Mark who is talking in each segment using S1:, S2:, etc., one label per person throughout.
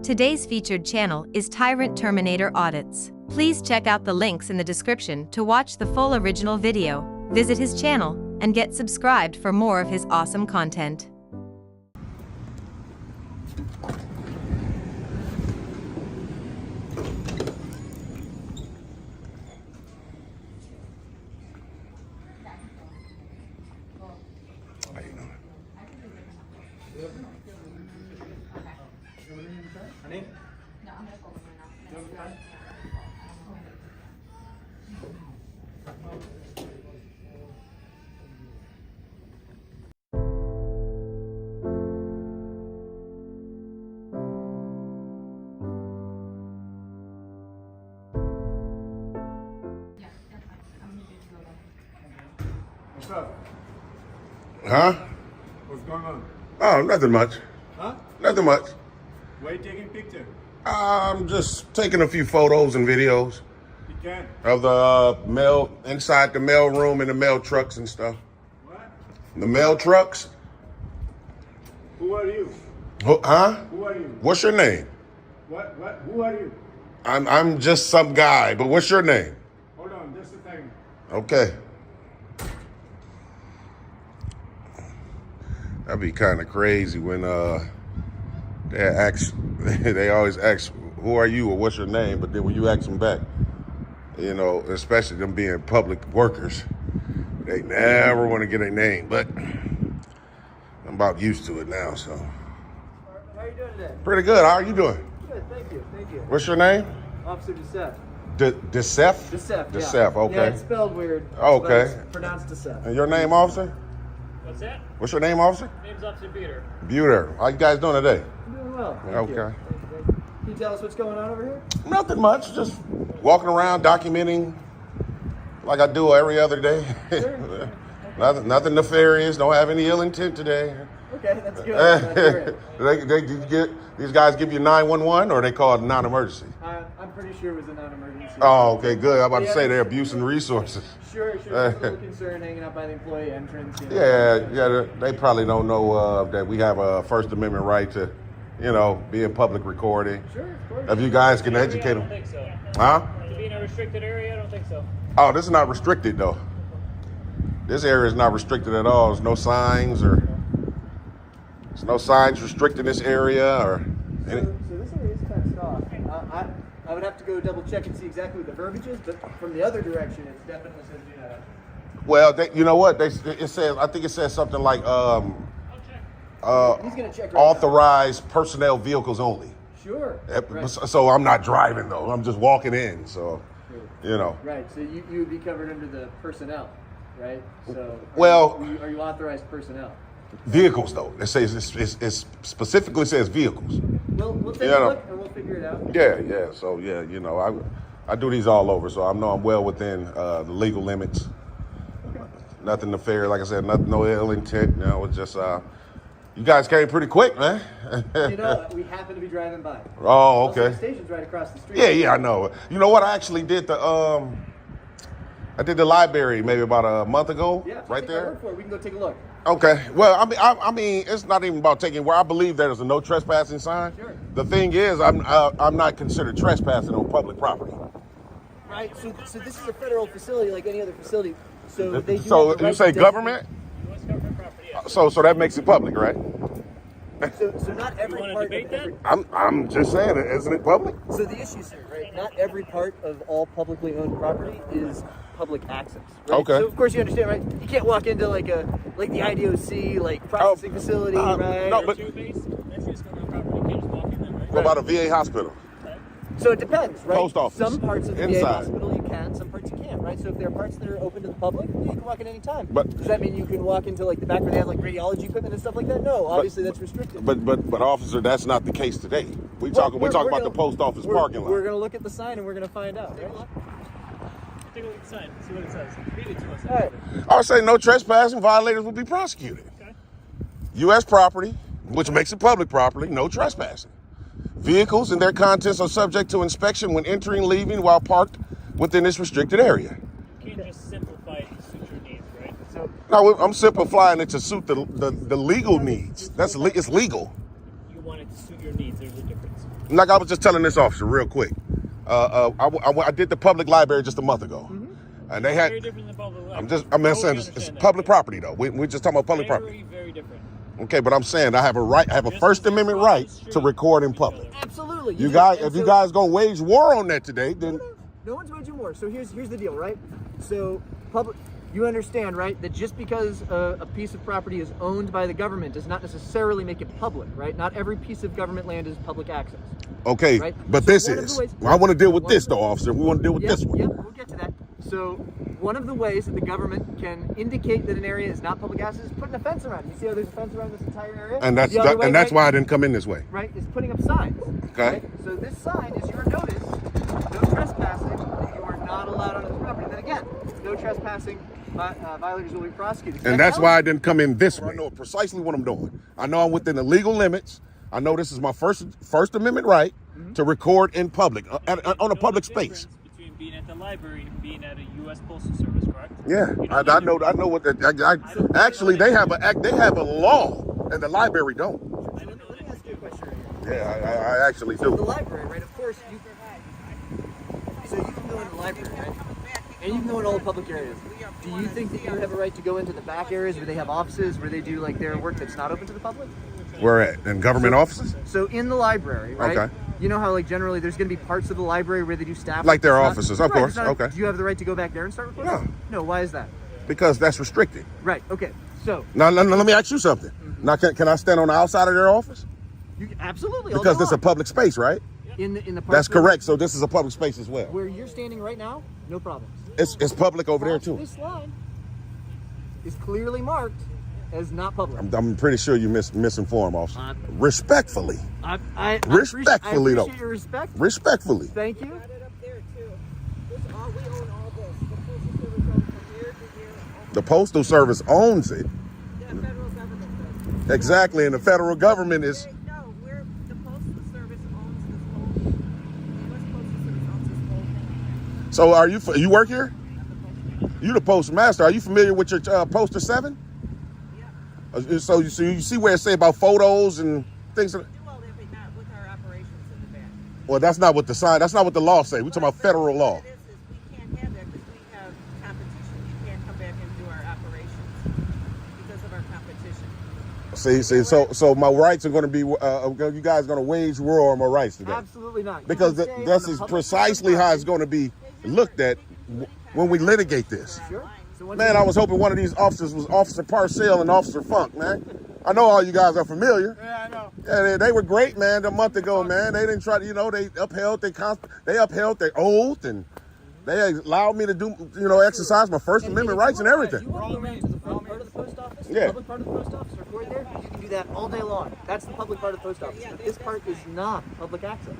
S1: Today's featured channel is Tyrant Terminator Audits. Please check out the links in the description to watch the full original video, visit his channel, and get subscribed for more of his awesome content.
S2: Honey? What's up?
S3: Huh?
S2: What's going on?
S3: Oh, nothing much.
S2: Huh?
S3: Nothing much.
S2: Why are you taking picture?
S3: I'm just taking a few photos and videos
S2: You can.
S3: of the mail, inside the mail room and the mail trucks and stuff.
S2: What?
S3: The mail trucks?
S2: Who are you?
S3: Huh?
S2: Who are you?
S3: What's your name?
S2: What? Who are you?
S3: I'm just some guy, but what's your name?
S2: Hold on, just a second.
S3: Okay. That'd be kind of crazy when they always ask, who are you or what's your name? But then when you ask them back, you know, especially them being public workers, they never want to get a name. But I'm about used to it now, so.
S4: How are you doing today?
S3: Pretty good. How are you doing?
S4: Good, thank you, thank you.
S3: What's your name?
S4: Officer Decep.
S3: Decep?
S4: Decep, yeah.
S3: Decep, okay.
S4: Yeah, it's spelled weird.
S3: Okay.
S4: But it's pronounced Decep.
S3: And your name, officer?
S5: What's that?
S3: What's your name, officer?
S5: Name's Officer Peter.
S3: Buter. How you guys doing today?
S4: I'm doing well, thank
S3: Okay.
S4: you. Thank you. Can you tell us what's going on over here?
S3: Nothing much. Just walking around, documenting like I do every other day.
S4: Sure.
S3: Nothing nefarious. Don't have any ill intent today.
S4: Okay, that's good. That's great.
S3: These guys give you 911 or they call it non-emergency?
S4: I'm pretty sure it was a non-emergency.
S3: Oh, okay, good. I'm about to say they're abusing resources.
S4: Sure. Just a little concern hanging out by the employee entrance. You know.
S3: Yeah, they probably don't know that we have a First Amendment right to, you know, be in public recording.
S4: Sure, of course.
S3: If you guys can educate
S5: I don't
S3: them.
S5: think so.
S3: Huh?
S5: To be in a restricted area, I don't think so.
S3: Oh, this is not restricted though. This area is not restricted at all. There's no signs restricting this area or any.
S4: So this area is fenced off. I would have to go double check and see exactly what the verbiage is, but from the other direction, it definitely says do not enter.
S3: Well, you know what? It says. I think it says something like
S4: He's gonna check right
S3: authorized personnel vehicles only.
S4: now. Sure. Right.
S3: So I'm not driving though. I'm just walking in. So, you know.
S4: Right. So you would be covered under the personnel, right? So are you authorized personnel?
S3: Vehicles though. It says it specifically says vehicles.
S4: We'll take a look and we'll figure it out.
S3: Yeah. So yeah, you know, I do these all over, so I know I'm well within the legal limits.
S4: Okay.
S3: Nothing nefarious, like I said, no ill intent. You know, it's just you guys came pretty quick, man.
S4: You know, we happen to be driving by.
S3: Oh,
S4: Also,
S3: okay.
S4: the station's right across the street.
S3: Yeah, I know. You know what? I actually did the library maybe about a month ago.
S4: Yeah.
S3: Right
S4: take my
S3: there.
S4: word for it. We can go take a look.
S3: Okay. Well, I mean, it's not even about taking. Where I believe there's a no trespassing sign.
S4: Sure.
S3: The thing is, I'm not considered trespassing on public property.
S4: Right. So this is a federal facility like any other facility. So they do.
S3: So
S4: have the
S3: you
S4: right
S3: say
S4: to
S3: government?
S5: U.S. government property, yes.
S3: So that makes it public, right?
S4: So not every
S5: You wanna
S4: part.
S5: debate
S4: of
S5: that?
S4: every,
S3: I'm just saying, isn't it public?
S4: So the issue is here, right? Not every part of all publicly owned property is public access. Right?
S3: Okay.
S4: So of course you understand, right? You can't walk into like the IDOC processing facility, right?
S3: no, but-
S5: Two-base, that's U.S. government property. You can't just walk in there, right?
S3: What about a VA hospital?
S4: So it depends, right?
S3: Post office.
S4: Some parts of the VA
S3: Inside.
S4: hospital you can, some parts you can't, right? So if there are parts that are open to the public, you can walk in any time.
S3: But-
S4: does that mean you can walk into like the back where they have like radiology equipment and stuff like that? No, obviously that's restricted.
S3: But officer, that's not the case today. We're
S4: Well,
S3: talking
S4: we're
S3: about
S4: gonna-
S3: the post office parking lot.
S4: We're gonna look at the sign and we're gonna find out. Right?
S5: Take a look at the sign, see what it says. Read it to us.
S4: All right.
S3: I would say no trespassing. Violators will be prosecuted.
S5: Okay.
S3: U.S. property, which makes it public property, no trespassing. Vehicles and their contents are subject to inspection when entering, leaving, while parked within this restricted area.
S5: You can't just simplify it to suit your needs, right?
S3: No, I'm simplifying it to suit the legal needs. It's legal.
S5: You want it to suit your needs. There's a difference.
S3: Like I was just telling this officer real quick. I did the public library just a month ago, and they had.
S5: Very different than public library.
S3: I'm saying it's public property though. We're just talking about public property.
S5: Very different.
S3: Okay, but I'm saying I have a First Amendment right to record in public.
S4: Absolutely.
S3: You guys, if you guys gonna wage war on that today, then
S4: no one's waging war. So here's the deal, right? So you understand, right, that just because a piece of property is owned by the government does not necessarily make it public, right? Not every piece of government land is public access.
S3: okay,
S4: Right?
S3: but
S4: So
S3: this
S4: one of
S3: is.
S4: the ways-
S3: I want to deal with this though, officer. We want to deal with this one.
S4: Yep, we'll get to that. So one of the ways that the government can indicate that an area is not public access is putting a fence around it. You see how there's a fence around this entire area?
S3: And that's
S4: The other way,
S3: that's
S4: right?
S3: why I didn't come in this way.
S4: Right, is putting up signs.
S3: Okay.
S4: Right? So this sign is your notice, no trespassing, that you are not allowed on this property. And then again, no trespassing, violators will be prosecuted.
S3: And that's why I didn't come in this way. I know precisely what I'm doing. I know I'm within the legal limits. I know this is my First Amendment right to record in public, on a public space.
S5: Between being at the library and being at a U.S. Postal Service, correct?
S3: Yeah, I know what that. Actually, they have a law, and the library don't.
S4: Let me ask you a question right here.
S3: Yeah, I actually
S4: The
S3: do.
S4: library, right? Of course, so you can go into the library, right? And you can go in all the public areas. Do you think that you have a right to go into the back areas where they have offices, where they do like their work that's not open to the public?
S3: Where at? In government offices?
S4: So in the library, right?
S3: Okay.
S4: You know how like generally there's going to be parts of the library where they do staff
S3: Like their
S4: it's not-
S3: offices, of
S4: right,
S3: course,
S4: it's not-
S3: okay.
S4: Do you have the right to go back there and start recording? No. Why is that?
S3: Because that's restricted.
S4: Right. Okay. So
S3: Now, let me ask you something. Now, can I stand on the outside of their office?
S4: you absolutely all
S3: Because
S4: day
S3: this is a
S4: long.
S3: public space, right?
S4: in the parts
S3: That's
S4: where-
S3: correct. So this is a public space as well.
S4: Where you're standing right now, no problems.
S3: It's public over there too.
S4: This line is clearly marked as not public.
S3: I'm pretty sure you misinformed, officer. Respectfully.
S4: I
S3: Respectfully, though.
S4: appreciate your respect.
S3: Respectfully.
S4: Thank you.
S6: Got it up there too. We own all this. The Postal Service owns from here to here.
S3: The Postal Service owns it.
S6: The federal government does.
S3: Exactly. And the federal government is.
S6: No, the Postal Service owns this whole. The U.S. Postal Service owns this whole thing.
S3: So you work here? You the Postmaster. Are you familiar with your Poster 7?
S6: Yeah.
S3: So you see where it say about photos and things?
S6: Do all that, but not with our operations in the back.
S3: Well, that's not what the law say. We're talking about federal law.
S6: What it is we can't have that because we have competition. You can't come back and do our operations because of our competition.
S3: See, so my rights are going to be, you guys are going to wage war on my rights today.
S4: Absolutely not. You
S3: Because
S4: can stay
S3: this
S4: on the
S3: is
S4: public
S3: precisely how it's going to be looked at when we litigate this.
S4: Sure. So once
S3: Man,
S4: you-
S3: I was hoping one of these officers was Officer Parcell and Officer Funk, man. I know all you guys are familiar.
S2: Yeah, I know.
S3: Yeah, they were great, man, a month ago, man. They didn't try to, they upheld their oath, and they allowed me to do, exercise my First
S4: And
S3: Amendment
S4: if you
S3: rights and
S4: want,
S3: everything.
S4: You want to go around to the front part of the post office?
S3: Yeah.
S4: The public part of the post office, record there? You can do that all day long. That's the public part of the post office. But this part is not public access.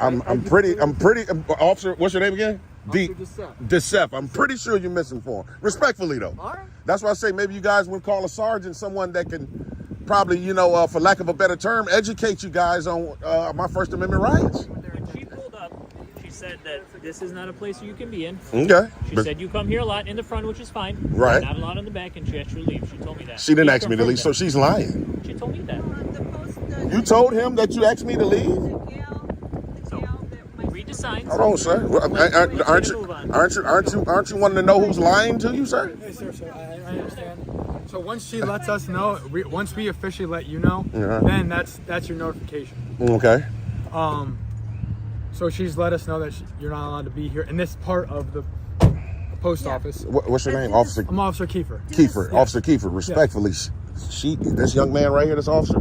S3: I'm pretty, Officer, what's your name again?
S4: Officer Deception.
S3: Decep. I'm pretty sure you're misinformed. Respectfully, though.
S4: All right.
S3: That's why I say maybe you guys would call a sergeant, someone that can probably, for lack of a better term, educate you guys on my First Amendment rights.
S5: When she pulled up, she said that this is not a place you can be in.
S3: Okay.
S5: She said you come here a lot in the front, which is fine.
S3: Right.
S5: Not a lot in the back, and she asked you to leave. She told me that.
S3: She didn't
S5: She
S3: ask me to
S5: confirmed
S3: leave, so
S5: that.
S3: she's lying.
S5: She told me that.
S3: You told him that you asked me to leave?
S5: Read the signs.
S3: Hold on, sir. Aren't you wanting to know who's lying to you, sir?
S7: Hey, sir, I understand. So once she lets us know, once we officially let you know,
S3: Yeah.
S7: then that's your notification.
S3: Okay.
S7: So she's let us know that you're not allowed to be here in this part of the post office.
S3: What's your name, Officer
S7: I'm Officer Kiefer.
S3: Kiefer? Officer Kiefer, respectfully, this young man right here, this officer,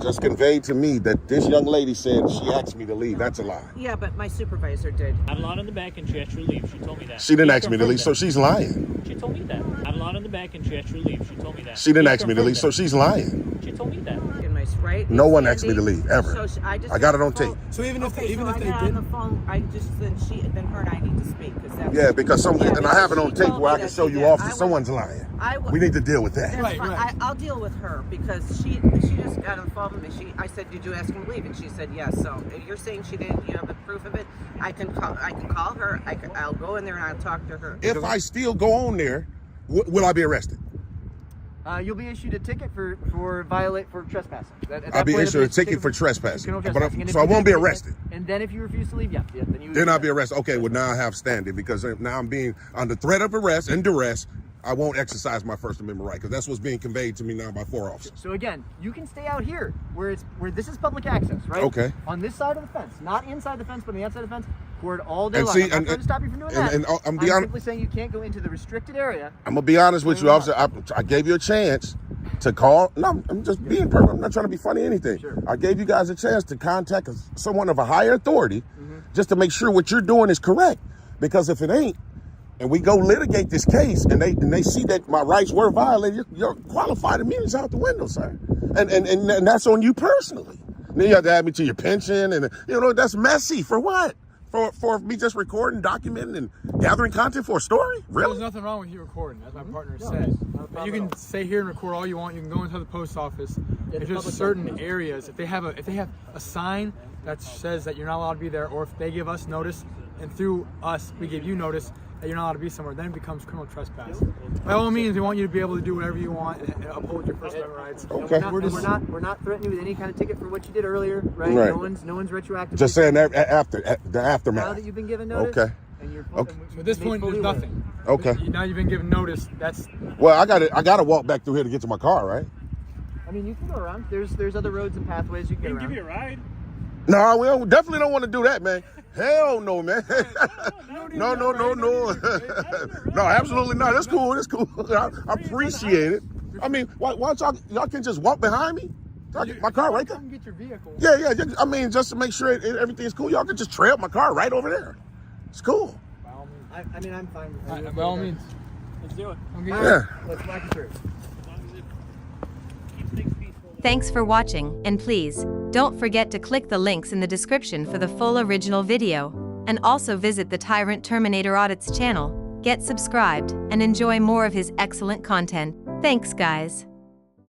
S3: just conveyed to me that this young lady said she asked me to leave. That's a lie.
S6: Yeah, but my supervisor did.
S5: Not a lot in the back, and she asked you to leave. She told me that.
S3: She didn't
S5: She
S3: ask me to
S5: confirmed
S3: leave, so
S5: that.
S3: she's lying.
S5: She told me that. Not a lot in the back, and she asked you to leave. She told me that.
S3: She didn't
S5: She
S3: ask me to
S5: confirmed
S3: leave, so
S5: that.
S3: she's lying.
S5: She told me that.
S6: In my right.
S3: No one asked me to leave, ever.
S6: So I
S3: got it on tape.
S7: So even if
S6: Okay,
S7: even
S6: so
S7: if
S6: I
S7: they
S6: got on
S7: did,
S6: the phone. I just then her and I need to speak because that's
S3: Yeah, because and I have it on
S6: she
S3: tape
S6: told
S3: where
S6: me
S3: I can
S6: that
S3: show
S6: she
S3: you
S6: did.
S3: off
S6: I
S3: that
S6: was-
S3: someone's lying.
S6: I w-
S3: We need to deal with that.
S6: That's
S7: Right,
S6: fine.
S7: right.
S6: I'll deal with her because she just got involved with me. I said, "Did you ask him to leave?" And she said, "Yes." So you're saying she didn't. You have the proof of it. I can call her. I'll go in there and I'll talk to her.
S3: If I still go on there, will I be arrested?
S4: You'll be issued a ticket for trespassing.
S3: I'll be issued a ticket for trespassing. So I won't be arrested.
S4: And then if you refuse to leave,
S3: then I'll be arrested. Okay, well now I have standing because now I'm being under threat of arrest and duress. I won't exercise my First Amendment right because that's what's being conveyed to me now by 4 officers.
S4: So again, you can stay out here where this is public access, right?
S3: Okay.
S4: On this side of the fence, not inside the fence, but on the outside of the fence. Record all day
S3: And
S4: long.
S3: see,
S4: I'm not
S3: and-
S4: trying to stop you from doing that.
S3: I'm
S4: I'm simply saying you can't go into the restricted area.
S3: I'm gonna be honest with you, officer. I gave you a chance to call. No, I'm just being perfect. I'm not trying to be funny or anything.
S4: Sure.
S3: I gave you guys a chance to contact someone of a higher authority just to make sure what you're doing is correct. Because if it ain't, and we go litigate this case, and they see that my rights were violated, your qualified immunity's out the window, sir. And that's on you personally. Then you have to add me to your pension, and that's messy. For what? For me just recording, documenting, and gathering content for a story? Really?
S7: There's nothing wrong with you recording, as my partner said. But you can stay here and record all you want. You can go into the post office. If there's certain areas, if they have a sign that says that you're not allowed to be there, or if they give us notice, and through us we give you notice that you're not allowed to be somewhere, then it becomes criminal trespass. By all means, we want you to be able to do whatever you want and uphold your First Amendment rights.
S3: Okay.
S4: We're not threatening you with any kind of ticket for what you did earlier, right?
S3: Right.
S4: No one's retroactive.
S3: Just saying that after the aftermath.
S4: Now that you've been given notice.
S3: Okay.
S4: And you're
S3: Okay.
S7: So at this point, there's nothing.
S3: Okay.
S7: Now you've been given notice. That's
S3: Well, I got to walk back through here to get to my car, right?
S4: I mean, you can go around. There's other roads and pathways you can
S5: We
S4: get
S5: can
S4: around.
S5: give you a ride.
S3: No, we definitely don't want to do that, man. Hell no, man. No. No, absolutely not. That's cool. That's cool. I appreciate it. I mean, why y'all can just walk behind me? My car right there.
S7: come get your vehicle.
S3: Yeah. I mean, just to make sure everything's cool, y'all can just trail my car right over there. It's cool.
S7: By all means.
S4: I mean, I'm fine with that.
S7: By all means.
S5: Let's do it.
S3: Yeah.
S4: Let's black and shirt.
S5: As long as it keeps things peaceful.
S1: Thanks for watching, and please, don't forget to click the links in the description for the full original video, and also visit the Tyrant Terminator Audits channel, get subscribed, and enjoy more of his excellent content. Thanks guys.